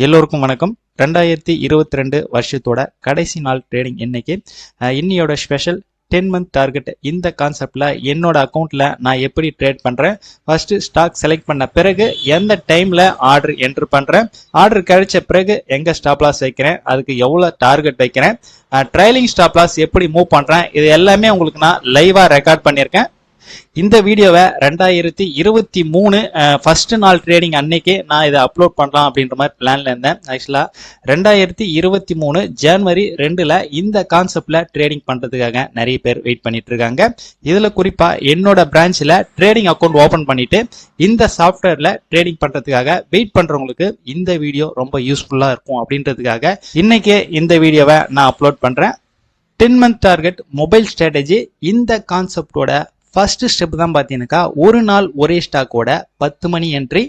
எல்லோருக்கும் வணக்கம். 2022 வருஷத்தோட கடைசி நாள் ட்ரேடிங் இன்னைக்கு. இன்னையோட ஸ்பெஷல் 10 மந்த் டார்கெட். இந்த கான்செப்ட்ல என்னோட அக்கௌண்ட்ல நான் எப்படி ட்ரேட் பண்றேன், ஃபர்ஸ்ட் ஸ்டாக் செலக்ட் பண்ண பிறகு எந்த டைம்ல ஆர்டர் என்டர் பண்றேன், ஆர்டர் கிடைச்ச பிறகு எங்க ஸ்டாப் லாஸ் வைக்கிறேன், அதுக்கு எவ்வளவு டார்கெட் வைக்கிறேன், ட்ரைலிங் ஸ்டாப் லாஸ் எப்படி மூவ் பண்றேன், இது எல்லாமே உங்களுக்கு நான் லைவா ரெக்கார்ட் பண்ணியிருக்கேன். இந்த வீடியோவை 2023 ஃபர்ஸ்ட் நாள் ட்ரேடிங் அன்னைக்கு நான் இதை அப்லோட் பண்ணலாம் அப்படின்ற மாதிரி பிளான்ல இருந்தேன். ஆக்சுவலா 2023 ஜனவரி 2ல இந்த கான்செப்ட்ல ட்ரேடிங் பண்றதுக்காக நிறைய பேர் வெயிட் பண்ணிட்டு இருக்காங்க. இதுல குறிப்பா என்னோட பிரான்ச்ல ட்ரேடிங் அக்கௌண்ட் ஓபன் பண்ணிட்டு இந்த சாஃப்ட்வேர்ல ட்ரேடிங் பண்றதுக்காக வெயிட் பண்றவங்களுக்கு இந்த வீடியோ ரொம்ப யூஸ்ஃபுல்லா இருக்கும் அப்படின்றதுக்காக இன்னைக்கு இந்த வீடியோவை நான் அப்லோட் பண்றேன். 10 மந்த் டார்கெட் மொபைல் ஸ்ட்ராட்டஜி. இந்த கான்செப்டோட ஃபர்ஸ்ட் ஸ்டெப் தான் பார்த்தீங்கன்னாக்கா ஒரு நாள் ஒரே ஸ்டாக்கோட 10 மணி என்ட்ரி.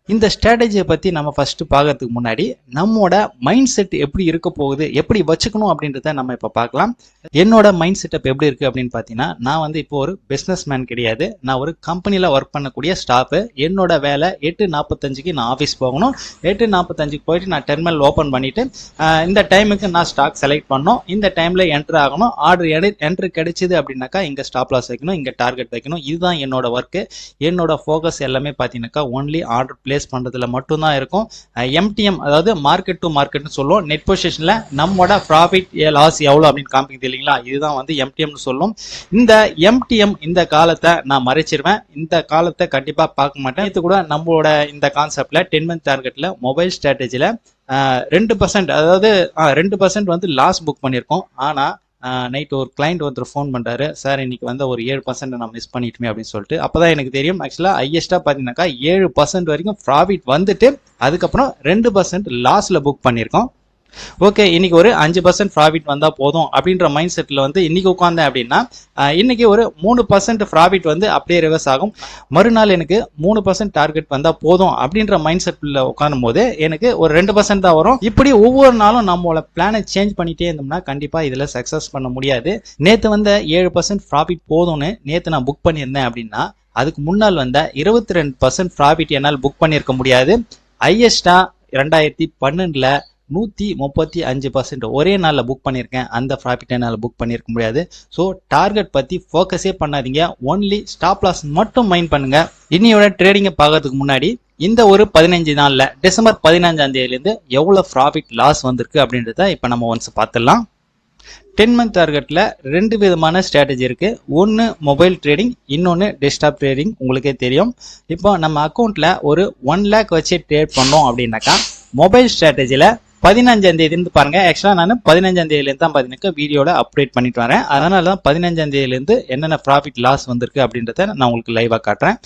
இந்த ஸ்ட்ராட்டஜியை பற்றி நம்ம ஃபர்ஸ்ட் பார்க்கறதுக்கு முன்னாடி நம்மோட மைண்ட் செட் எப்படி இருக்க போகுது, எப்படி வச்சுக்கணும் அப்படின்றத நம்ம இப்போ பார்க்கலாம். என்னோட மைண்ட் செட்டப் எப்படி இருக்கு அப்படின்னு பார்த்தீங்கன்னா, நான் வந்து இப்போ ஒரு பிஸ்னஸ் மேன் கிடையாது, நான் ஒரு கம்பெனியில் ஒர்க் பண்ணக்கூடிய ஸ்டாஃபு. என்னோட வேலை 8:45க்கு நான் ஆஃபீஸ் போகணும். 8:45க்கு போயிட்டு நான் டெர்மினல் ஓப்பன் பண்ணிட்டு இந்த டைமுக்கு நான் ஸ்டாக் செலக்ட் பண்ணணும், இந்த டைம்ல என்ட்ரு ஆகணும். ஆர்டர் என்ட்ரு கிடைச்சிது அப்படின்னாக்கா இங்கே ஸ்டாப் லாஸ் வைக்கணும், இங்கே டார்கெட் வைக்கணும். இதுதான் என்னோட ஒர்க்கு. என்னோட ஃபோக்கஸ் எல்லாமே பார்த்தீங்கன்னாக்கா ஒன்லி ஆர்டர் பிளேஸ் பண்றதுல மட்டும்தான் இருக்கும். MTM அதாவது மார்க்கெட் டு மார்க்கெட்னு சொல்லுவோம். நெட் பொசிஷன்ல நம்மோட ப்ராஃபிட் லாஸ் எவ்வளவு அப்படின்னு காமிக்குது இல்லைங்களா, இதுதான் வந்து MTMனு சொல்லும். இந்த MTM இந்த காலத்தை நான் மறைச்சிருவேன், இந்த காலத்தை கண்டிப்பா பார்க்க மாட்டேன். இது கூட நம்மளோட இந்த கான்செப்ட்ல 10 மந்த் டார்கெட்ல மொபைல் ஸ்ட்ராட்டஜில 2% அதாவது 2% வந்து லாஸ் புக் பண்ணியிருக்கோம். ஆனா நைட் ஒரு கிளைண்ட் ஒருத்தர் ஃபோன் பண்ணுறாரு, சார் இன்னைக்கு வந்து ஒரு 7% நான் மிஸ் பண்ணிட்டுமே அப்படின்னு சொல்லிட்டு. அப்போதான் எனக்கு தெரியும் ஆக்சுவலாக ஹையஸ்ட்டாக பார்த்தீங்கன்னாக்கா 7% வரைக்கும் ப்ராஃபிட் வந்துட்டு அதுக்கப்புறம் 2% லாஸில் புக் பண்ணியிருக்கோம். ஓகே, இன்னைக்கு ஒரு 5% ப்ராஃபிட் வந்தால் போதும் அப்படின்ற மைண்ட் செட்டில் வந்து இன்னைக்கு உட்காந்தேன் அப்படின்னா இன்னைக்கு ஒரு 3% ப்ராஃபிட் வந்து அப்படியே ரிவர்ஸ் ஆகும். மறுநாள் எனக்கு 3% டார்கெட் வந்தால் போதும் அப்படின்ற மைண்ட் செட்டில் உட்காரும் போது எனக்கு ஒரு 2% தான் வரும். இப்படி ஒவ்வொரு நாளும் நம்மளோட பிளானை சேஞ்ச் பண்ணிட்டே இருந்தோம்னா கண்டிப்பாக இதில் சக்ஸஸ் பண்ண முடியாது. நேற்று வந்த 7% ப்ராஃபிட் போதும்னு நேற்று நான் புக் பண்ணியிருந்தேன் அப்படின்னா அதுக்கு முன்னால் வந்த 22% ப்ராஃபிட் என்னால் புக் பண்ணியிருக்க முடியாது. ஹையஸ்டா 2012ல 135% ஒரே நாளில் புக் பண்ணியிருக்கேன். அந்த ப்ராஃபிட் என்னால் புக் பண்ணியிருக்க முடியாது. ஸோ டார்கெட் பற்றி ஃபோக்கஸே பண்ணாதீங்க, ஒன்லி ஸ்டாப் லாஸ் மட்டும் மைண்ட் பண்ணுங்க. இன்னையோட ட்ரேடிங்கை பார்க்கறதுக்கு முன்னாடி இந்த ஒரு 15 நாளில் டிசம்பர் 15ஆம் தேதியிலேருந்து எவ்வளோ ப்ராஃபிட் லாஸ் வந்திருக்கு அப்படின்றத இப்போ நம்ம ஒன்ஸ் பார்த்துடலாம். 10 மந்த் டார்கெட்டில் 2 விதமான ஸ்ட்ராட்டஜி இருக்குது. ஒன்று மொபைல் ட்ரேடிங், இன்னொன்று டெஸ்க்டாப் ட்ரேடிங். உங்களுக்கே தெரியும். இப்போ நம்ம அக்கௌண்ட்டில் ஒரு 1 lakh வச்சு ட்ரேட் பண்ணோம் அப்படின்னாக்கா மொபைல் ஸ்ட்ராட்டஜியில் 15ஆம் தேதியிலேருந்து பாருங்க. ஆக்சுவலாக நான் 15ஆம் தேதியிலேருந்து தான் பார்த்தீங்கன்னா வீடியோட அப்டேட் பண்ணிட்டு வரேன். அதனால தான் 15ஆம் தேதியிலேருந்து என்னென்ன ப்ராஃபிட் லாஸ் வந்திருக்கு அப்படின்றத நான் உங்களுக்கு லைவாக காட்டுறேன்.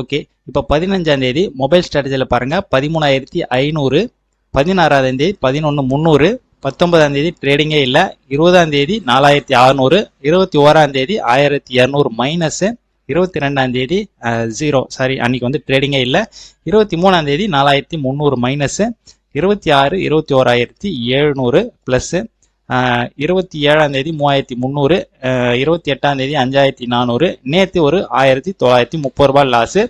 ஓகே, இப்போ 15ஆம் தேதி மொபைல் ஸ்ட்ராட்டஜியில் பாருங்க 13,500, 16ஆம் தேதி 11,300, 19ஆம் தேதி ட்ரேடிங்கே இல்லை, 20ஆம் தேதி 4,600, 21ஆம் தேதி 1,200 மைனஸ், 22ஆம் தேதி 0 சாரி அன்னைக்கு வந்து ட்ரேடிங்கே இல்லை, 23ஆம் தேதி 4,300 மைனஸ், 26, 21,700 பிளஸ், 27ஆம் தேதி 3,300, 28ஆம் தேதி 5,400, நேற்று ஒரு 1,930 ரூபாய் லாஸு.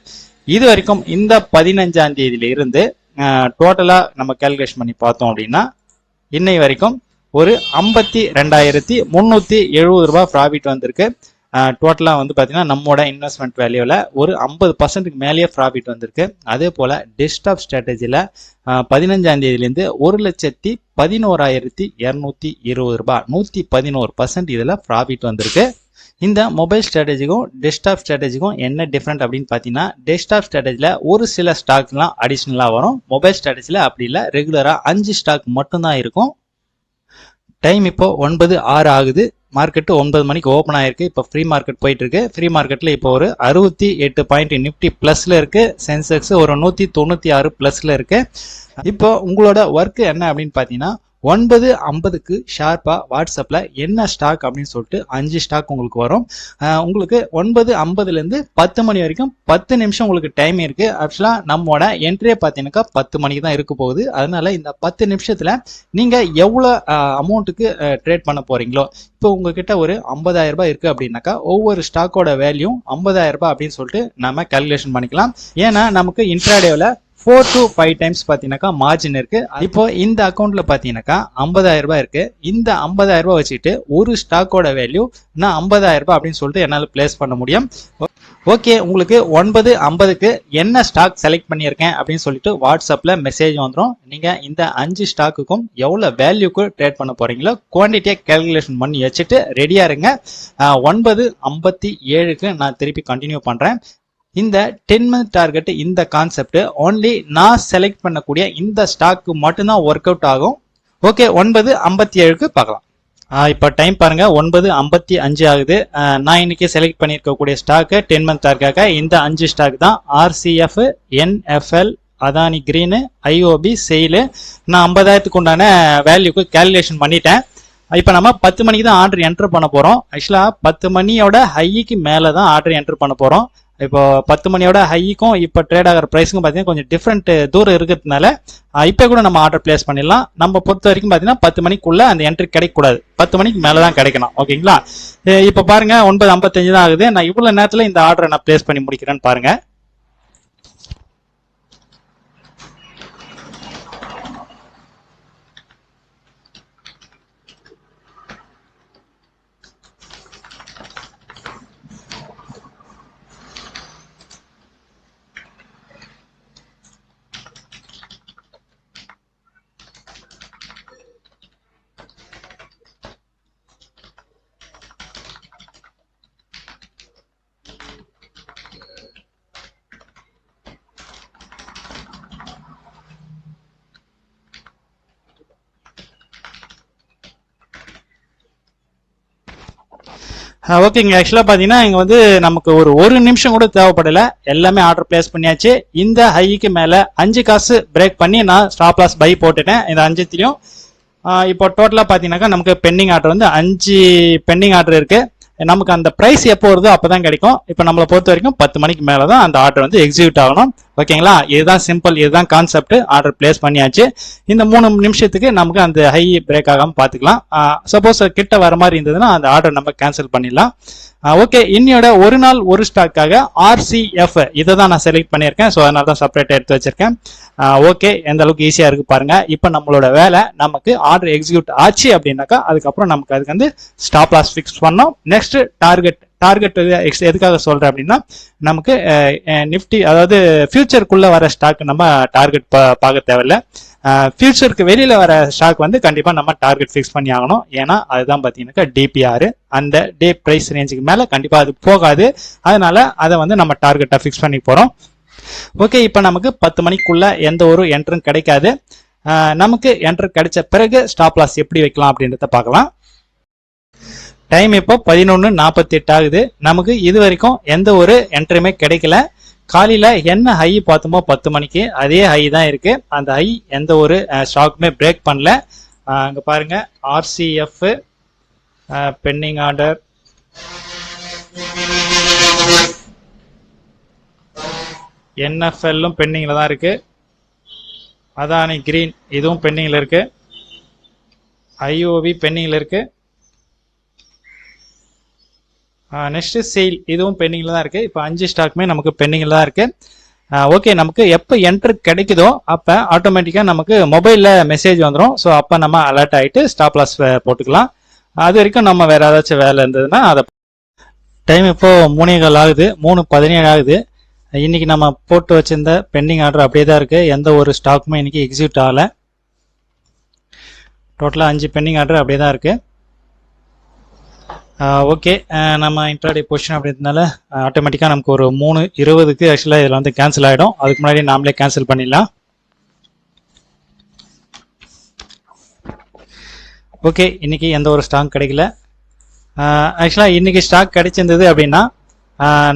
இது வரைக்கும் இந்த 15ஆம் தேதியில இருந்து டோட்டலா நம்ம கால்குலேஷன் பண்ணி பார்த்தோம் அப்படின்னா இன்னை வரைக்கும் ஒரு 52,370 ரூபாய் ப்ராஃபிட் வந்திருக்கு. டோட்டலாக வந்து பார்த்தீங்கன்னா நம்மளோட இன்வெஸ்ட்மெண்ட் வேல்யூவில் ஒரு 50%க்கு மேலேயே ப்ராஃபிட் வந்திருக்கு. அதே போல் டெஸ்க்டாப் ஸ்ட்ராட்டஜியில் 15ஆம் தேதியிலேருந்து 1,11,220 ரூபாய், 111% இதில் ப்ராஃபிட் வந்திருக்கு. இந்த மொபைல் ஸ்ட்ராட்டஜிக்கும் டெஸ்க்டாப் ஸ்ட்ராட்டஜிக்கும் என்ன டிஃப்ரெண்ட் அப்படின்னு பார்த்தீங்கன்னா, டெஸ்க்டாப் ஸ்ட்ராட்டஜியில் ஒரு சில ஸ்டாக்ஸ்லாம் அடிஷ்னலாக வரும். மொபைல் ஸ்ட்ராட்டஜியில் அப்படி இல்லை, ரெகுலராக 5 ஸ்டாக் மட்டும்தான் இருக்கும். டைம் இப்போ 9:06 ஆகுது. மார்க்கெட்டு 9 மணிக்கு ஓப்பன் ஆயிருக்கு. இப்போ ஃப்ரீ மார்க்கெட் போயிட்டு இருக்கு. ஃப்ரீ மார்க்கெட்ல இப்போ ஒரு 68 பாயிண்ட் நிஃப்டி பிளஸ்ல இருக்கு. சென்செக்ஸ் ஒரு 196 பிளஸ்ல இருக்கு. இப்போ உங்களோட ஒர்க் என்ன அப்படின்னு பார்த்தீங்கன்னா 9:50க்கு ஷார்ப்பா வாட்ஸ்அப்ல என்ன ஸ்டாக் அப்படின்னு சொல்லிட்டு 5 ஸ்டாக் உங்களுக்கு வரும். உங்களுக்கு 9:50லேருந்து 10 மணி வரைக்கும் 10 நிமிஷம் உங்களுக்கு டைம் இருக்கு. ஆக்சுவலா நம்மளோட என்ட்ரியே பார்த்தீங்கன்னாக்கா 10 மணிக்கு தான் இருக்க போகுது. அதனால இந்த 10 நிமிஷத்துல நீங்க எவ்வளோ அமௌண்ட்டுக்கு ட்ரேட் பண்ண போறீங்களோ, இப்போ உங்ககிட்ட ஒரு 50,000 ரூபாய் இருக்கு அப்படின்னாக்கா ஒவ்வொரு ஸ்டாக்கோட வேல்யூ 50,000 ரூபாய் அப்படின்னு சொல்லிட்டு நம்ம கால்குலேஷன் பண்ணிக்கலாம். ஏன்னா நமக்கு இன்ட்ராடேவில் 4 to 5 டைம்ஸ் பார்த்தீங்கன்னாக்கா மார்ஜின் இருக்கு. இப்போ இந்த அக்கௌண்ட்ல பார்த்தீங்கன்னாக்கா 50,000 ரூபாய் இருக்கு. இந்த 50,000 ரூபாய் வச்சுட்டு ஒரு ஸ்டாக்கோட வேல்யூ நான் 50,000 ரூபாய் அப்படின்னு சொல்லிட்டு என்னால் பிளேஸ் பண்ண முடியும். ஓகே, உங்களுக்கு 9:50க்கு என்ன ஸ்டாக் செலக்ட் பண்ணியிருக்கேன் அப்படின்னு சொல்லிட்டு வாட்ஸ்அப்பில் மெசேஜ் வந்துடும். நீங்கள் இந்த 5 ஸ்டாக்குக்கும் எவ்வளோ வேல்யூக்கு ட்ரேட் பண்ண போகிறீங்களோ குவான்டிட்டியை கேல்குலேஷன் பண்ணி வச்சுட்டு ரெடியாக இருங்க. 9:57க்கு நான் திருப்பி கண்டினியூ பண்ணுறேன். இந்த 10 மந்த் டார்கெட் இந்த கான்செப்ட் ஒன்லி நான் செலக்ட் பண்ணக்கூடிய இந்த ஸ்டாக்கு மட்டும்தான் ஒர்க் அவுட் ஆகும். ஓகே, 9:57க்கு பார்க்கலாம். இப்போ டைம் பாருங்க, 9:55 ஆகுது. நான் இன்னைக்கு செலக்ட் பண்ணியிருக்கக்கூடிய ஸ்டாக்கு 10 மந்த் டார்க்காக இந்த 5 ஸ்டாக் தான். RCF, NFL, Adani green, IOB, செயிலு. நான் 50,000க்கு உண்டான வேல்யூக்கு கேல்குலேஷன் பண்ணிட்டேன். இப்போ நம்ம 10 மணிக்கு தான் ஆர்டர் என்டர் பண்ண போகிறோம். ஆக்சுவலாக 10 மணியோட ஹைக்கு மேலே தான் ஆர்டர் என்டர் பண்ண போகிறோம். இப்போ 10 மணியோட ஹைக்கும் இப்போ ட்ரேட் ஆகிற ப்ரைஸுக்கும் பார்த்தீங்கன்னா கொஞ்சம் டிஃப்ரெண்ட் தூரம் இருக்கிறதுனால இப்போ கூட நம்ம ஆர்டர் பிளேஸ் பண்ணிடலாம். நம்ம பொறுத்த வரைக்கும் பார்த்தீங்கன்னா 10 மணிக்குள்ள அந்த என்ட்ரி கிடைக்கக்கூடாது, 10 மணிக்கு மேலே தான் கிடைக்கணும். ஓகேங்களா? இப்போ பாருங்க 9:55 தான் ஆகுது. நான் இவ்வளோ நேரத்தில் இந்த ஆர்டரை நான் பிளேஸ் பண்ணி முடிக்கிறேன்னு பாருங்க. ஓகேங்க, ஆக்சுவலாக பார்த்தீங்கன்னா இங்கே வந்து நமக்கு ஒரு நிமிஷம் கூட தேவைப்படலை, எல்லாமே ஆர்டர் பிளேஸ் பண்ணியாச்சு. இந்த ஹைக்கு மேலே 5 காசு பிரேக் பண்ணி நான் ஸ்டாப் லாஸ் பை போட்டுட்டேன் இந்த 5த்திலையும். இப்போ டோட்டலாக பார்த்தீங்கன்னாக்கா நமக்கு பெண்டிங் ஆர்டர் வந்து 5 பெண்டிங் ஆர்டர் இருக்கு. நமக்கு அந்த ப்ரைஸ் எப்போ வருதோ அப்போ தான் கிடைக்கும். இப்போ நம்மளை பொறுத்த வரைக்கும் 10 மணிக்கு மேலே தான் அந்த ஆர்டர் வந்து எக்ஸிக்யூட் ஆகணும். ஓகேங்களா? இதுதான் சிம்பிள், இதுதான் கான்செப்ட். ஆர்டர் பிளேஸ் பண்ணியாச்சு. இந்த 3 நிமிஷத்துக்கு நமக்கு அந்த ஹை பிரேக் ஆகாமல் பார்த்துக்கலாம். சப்போஸ் கிட்ட வர மாதிரி இருந்ததுன்னா அந்த ஆர்டர் நம்ம கேன்சல் பண்ணிடலாம். ஓகே, இன்னையோட ஒரு நாள் ஒரு ஸ்டாக்காக RCF இதை தான் நான் செலக்ட் பண்ணியிருக்கேன். ஸோ அதனால தான் செப்பரேட்டாக எடுத்து வச்சிருக்கேன். ஓகே, எந்த அளவுக்கு ஈஸியாக இருக்கு பாருங்க. இப்போ நம்மளோட வேலை, நமக்கு ஆர்டர் எக்ஸிக்யூட் ஆச்சு அப்படின்னாக்கா அதுக்கப்புறம் நமக்கு அதுக்கு வந்து ஸ்டாப் லாஸ் ஃபிக்ஸ் பண்ணோம். நெக்ஸ்ட் டார்கெட் எதுக்காக சொல்றேன் அப்படின்னா நமக்கு நிஃப்டி, அதாவது ஃபியூச்சருக்குள்ள வர ஸ்டாக் நம்ம டார்கெட் பார்க்க தேவையில்ல. ஃபியூச்சருக்கு வெளியில வர ஸ்டாக் வந்து கண்டிப்பா நம்ம டார்கெட் ஃபிக்ஸ் பண்ணி ஆகணும். ஏன்னா அதுதான் பார்த்தீங்கன்னாக்கா DPR, அந்த டே பிரைஸ் ரேஞ்சுக்கு மேல கண்டிப்பா அது போகாது. அதனால அதை வந்து நம்ம டார்கெட்டா ஃபிக்ஸ் பண்ணி போறோம். ஓகே, இப்போ நமக்கு 10 மணிக்குள்ள எந்த ஒரு என்ட்ரும் கிடைக்காது. நமக்கு என்ட்ரு கிடைச்ச பிறகு ஸ்டாப் லாஸ் எப்படி வைக்கலாம் அப்படின்றத பார்க்கலாம். டைம் இப்போ 11:48 ஆகுது. நமக்கு இது வரைக்கும் எந்த ஒரு என்ட்ரியுமே கிடைக்கல. காலையில என்ன ஹை பார்த்தோமோ 10 மணிக்கு அதே ஹை தான் இருக்கு. அந்த ஹை எந்த ஒரு ஸ்டாக்குமே பிரேக் பண்ணல. அங்க பாருங்க, RCF பெண்டிங் ஆர்டர், NFL பெண்டிங்ல தான் இருக்கு, அதானி கிரீன் இதுவும் பெண்டிங்ல இருக்கு, IOB பெண்டிங்ல இருக்கு, நெக்ஸ்ட் செயில் இதுவும் பெண்டிங்ல தான் இருக்கு. இப்போ 5 ஸ்டாக்குமே நமக்கு பெண்டிங்ல தான் இருக்கு. ஓகே, நமக்கு எப்போ என்ட்ரு கிடைக்குதோ அப்போ ஆட்டோமேட்டிக்காக நமக்கு மொபைலில் மெசேஜ் வந்துடும். ஸோ அப்போ நம்ம அலர்ட் ஆகிட்டு ஸ்டாப் லாஸ் போட்டுக்கலாம். அது வரைக்கும் நம்ம வேற ஏதாச்சும் வேலை இருந்ததுன்னா அதை. டைம் இப்போ 3:15 ஆகுது, 3:17 ஆகுது. இன்னைக்கு நம்ம போட்டு வச்சிருந்த பெண்டிங் ஆர்டர் அப்படியே தான் இருக்கு. எந்த ஒரு ஸ்டாக்குமே இன்னைக்கு எக்ஸிக்யூட் ஆகலை. டோட்டலாக 5 பெண்டிங் ஆர்டர் அப்படியே தான் இருக்கு. ஓகே, நம்ம இன்ட்ராடே பொசிஷன் அப்படின்றதுனால ஆட்டோமேட்டிக்காக நமக்கு ஒரு 3:20க்கு ஆக்சுவலாக இதில் வந்து கேன்சல் ஆகிடும். அதுக்கு முன்னாடி நாமளே கேன்சல் பண்ணிடலாம். ஓகே, இன்னைக்கு எந்த ஒரு ஸ்டாக் கிடைக்கல. ஆக்சுவலாக இன்னைக்கு ஸ்டாக் கிடைச்சிருந்தது அப்படின்னா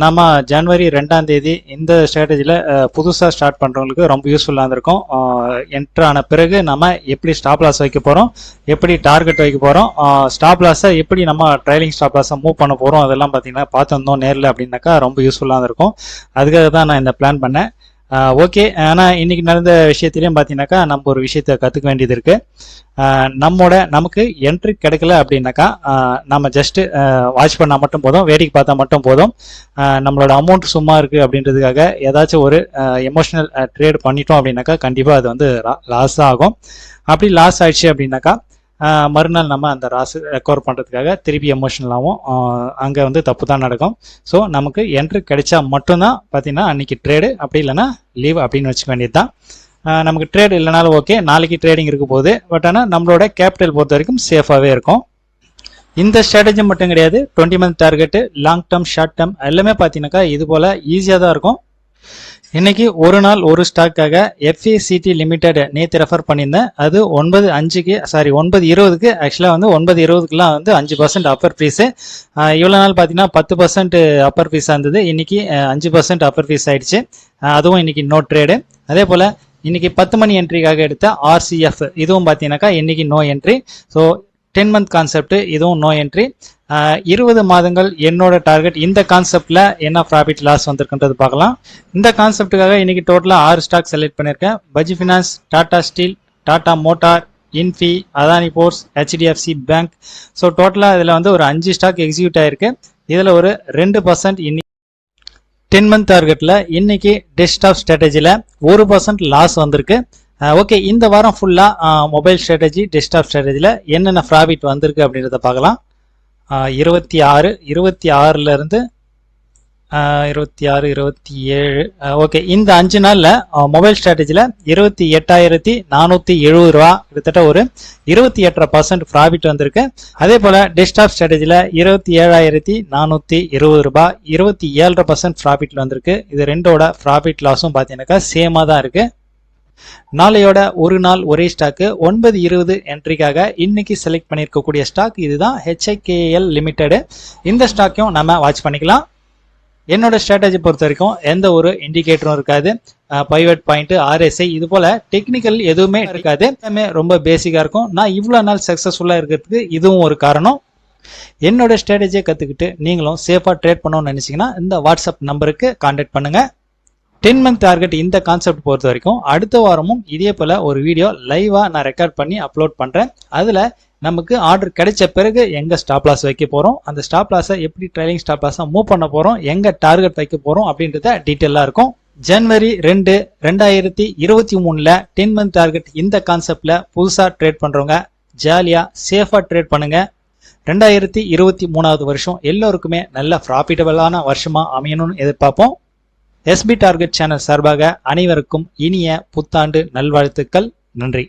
நம்ம ஜனவரி 2ஆம் தேதி இந்த ஸ்ட்ராட்டஜியில் புதுசாக ஸ்டார்ட் பண்ணுறவங்களுக்கு ரொம்ப யூஸ்ஃபுல்லாக இருந்திருக்கும். என்ட்ரு ஆன பிறகு நம்ம எப்படி ஸ்டாப் லாஸ் வைக்க போகிறோம், எப்படி டார்கெட் வைக்க போகிறோம், ஸ்டாப் லாஸை எப்படி நம்ம ட்ரைலிங் ஸ்டாப் லாஸை மூவ் பண்ண போகிறோம், அதெல்லாம் பார்த்தீங்கன்னா பார்த்துருந்தோம் நேரில் அப்படின்னாக்கா ரொம்ப யூஸ்ஃபுல்லாக இருந்திருக்கும். அதுக்காக தான் நான் இந்த பிளான் பண்ணேன். ஓகே. ஆனால் இன்னைக்கு நடந்த விஷயத்திலையும் பார்த்தீங்கன்னாக்கா நம்ம ஒரு விஷயத்தை கற்றுக்க வேண்டியது இருக்கு. நமக்கு என்ட்ரி கிடைக்கல அப்படின்னாக்கா நம்ம ஜஸ்ட் வாட்ச் பண்ணால் மட்டும் போதும், வேடிக்கை பார்த்தா மட்டும் போதும். நம்மளோட அமௌண்ட் சும்மா இருக்குது அப்படின்றதுக்காக ஏதாச்சும் ஒரு எமோஷனல் ட்ரேட் பண்ணிட்டோம் அப்படின்னாக்கா கண்டிப்பாக அது வந்து லாஸ் தான் ஆகும். அப்படி லாஸ் ஆயிடுச்சு அப்படின்னாக்கா மறுநாள் நம்ம அந்த ராசு ரெக்கவர் பண்ணுறதுக்காக திருப்பி எமோஷனலாகவும் அங்கே வந்து தப்பு தான் நடக்கும். ஸோ நமக்கு என்ட்ரி கிடைச்சா மட்டும்தான் பார்த்தீங்கன்னா அன்றைக்கி ட்ரேடு, அப்படி இல்லைனா லீவ் அப்படின்னு வச்சுக்க வேண்டியது தான். நமக்கு ட்ரேட் இல்லைனாலும் ஓகே, நாளைக்கு ட்ரேடிங் இருக்க போகுது. பட் ஆனால் நம்மளோட கேபிட்டல் பொறுத்த வரைக்கும் சேஃபாகவே இருக்கும். இந்த ஸ்ட்ராட்டஜி மட்டும் கிடையாது, 20 month target, long term, short term எல்லாமே பார்த்தீங்கன்னாக்கா இது போல் ஈஸியாக தான் இருக்கும். இன்னைக்கு ஒரு நாள் ஒரு ஸ்டாக்காக FACT லிமிடெட் நேற்று ரெஃபர் பண்ணியிருந்தேன். அது 9:20க்கு ஆக்சுவலாக வந்து 9:20க்குலாம் வந்து 5% அப்பர் ஃபீஸு. இவ்வளோ நாள் பார்த்தீங்கன்னா 10% அப்பர் ஃபீஸாக இருந்தது. இன்னைக்கு 5% அப்பர் ஃபீஸ் ஆயிடுச்சு. அதுவும் இன்னைக்கு நோ ட்ரேடு. அதே போல் இன்னைக்கு 10 மணி என்ட்ரிக்காக எடுத்த RCF இதுவும் பார்த்தீங்கன்னாக்கா இன்னைக்கு no entry. So 10 month concept இதுவும் நோ என்ட்ரி. 20 மாதங்கள் என்னோட டார்கெட். இந்த கான்செப்ட்ல என்ன ப்ராஃபிட் லாஸ் வந்திருக்குன்றது பார்க்கலாம். இந்த கான்செப்டுக்காக இன்னைக்கு டோட்டலாக 6 ஸ்டாக் செலக்ட் பண்ணியிருக்கேன். Bajaj finance, Tata steel, Tata motor, Infy, Adani ports, HDFC bank. So டோட்டலாக இதில் வந்து ஒரு 5 ஸ்டாக் எக்ஸிக்யூட் ஆயிருக்கு. இதில் ஒரு 2% இன்னைக்கு 10 மந்த் டார்கெட்டில் இன்னைக்கு டெஸ்க்டாப் ஸ்ட்ராட்டஜியில் 1% லாஸ் வந்திருக்கு. ஓகே, இந்த வாரம் ஃபுல்லாக மொபைல் ஸ்ட்ராட்டஜி, டெஸ்க்டாப் ஸ்ட்ராட்டஜியில் என்னென்ன ப்ராஃபிட் வந்திருக்கு அப்படின்றத பார்க்கலாம். 26 இருந்து 26, 27. ஓகே, இந்த 5 நாளில் மொபைல் ஸ்ட்ராட்டஜியில் 28,470 ரூபா, கிட்டத்தட்ட ஒரு 28% ப்ராஃபிட் வந்திருக்கு. அதே போல் டெஸ்க்டாப் ஸ்ட்ராட்டஜியில் 27,420 ரூபா, 27% ப்ராஃபிட் வந்திருக்கு. இது ரெண்டோட ப்ராஃபிட் லாஸும் பார்த்தீங்கன்னாக்கா சேமாக தான் இருக்கு. நாளையோட ஒரு நாள் ஒரே ஸ்டாக்கு 9:20 என்ட்ரிக்காக இன்னைக்கு செலக்ட் பண்ணியிருக்கக்கூடிய ஸ்டாக் இதுதான், HIKL லிமிடெடு. இந்த ஸ்டாக்கையும் நம்ம வாட்ச் பண்ணிக்கலாம். என்னோட ஸ்ட்ராட்டஜி பொறுத்த வரைக்கும் எந்த ஒரு இண்டிகேட்டரும் இருக்காது. பைவட் பாயிண்ட், RSI இது போல டெக்னிக்கல் எதுவுமே இருக்காது. எல்லாமே ரொம்ப பேசிக்காக இருக்கும். நான் இவ்வளோ நாள் சக்ஸஸ்ஃபுல்லாக இருக்கிறதுக்கு இதுவும் ஒரு காரணம். என்னோட ஸ்ட்ராட்டஜியை கற்றுக்கிட்டு நீங்களும் சேஃபாக ட்ரேட் பண்ணணும்னு நினச்சிங்கன்னா இந்த வாட்ஸ்அப் நம்பருக்கு கான்டாக்ட் பண்ணுங்க. 10 மந்த் டார்கெட் இந்த கான்செப்ட் பொறுத்த வரைக்கும் அடுத்த வாரமும் இதே போல ஒரு வீடியோ லைவா நான் ரெக்கார்ட் பண்ணி அப்லோட் பண்றேன். அதுல நமக்கு ஆர்டர் கிடைச்ச பிறகு எங்க ஸ்டாப் லாஸ் வைக்க போறோம், அந்த ஸ்டாப் லாஸை எப்படி ட்ரைலிங் ஸ்டாப் லாஸா மூவ் பண்ண போறோம், எங்க டார்கெட் வைக்க போறோம் அப்படின்றத டீட்டெயிலா இருக்கும். ஜனவரி 2, 2023ல 10 மந்த் டார்கெட் இந்த கான்செப்ட்ல புதுசா ட்ரேட் பண்றவங்க ஜாலியா சேஃபா ட்ரேட் பண்ணுங்க. 2023வது வருஷம் எல்லோருக்குமே நல்ல ப்ராஃபிட்டபிளான வருஷமா அமையணும்னு எதிர்பார்ப்போம். SB டார்கெட் சேனல் சார்பாக அனைவருக்கும் இனிய புத்தாண்டு நல்வாழ்த்துக்கள். நன்றி.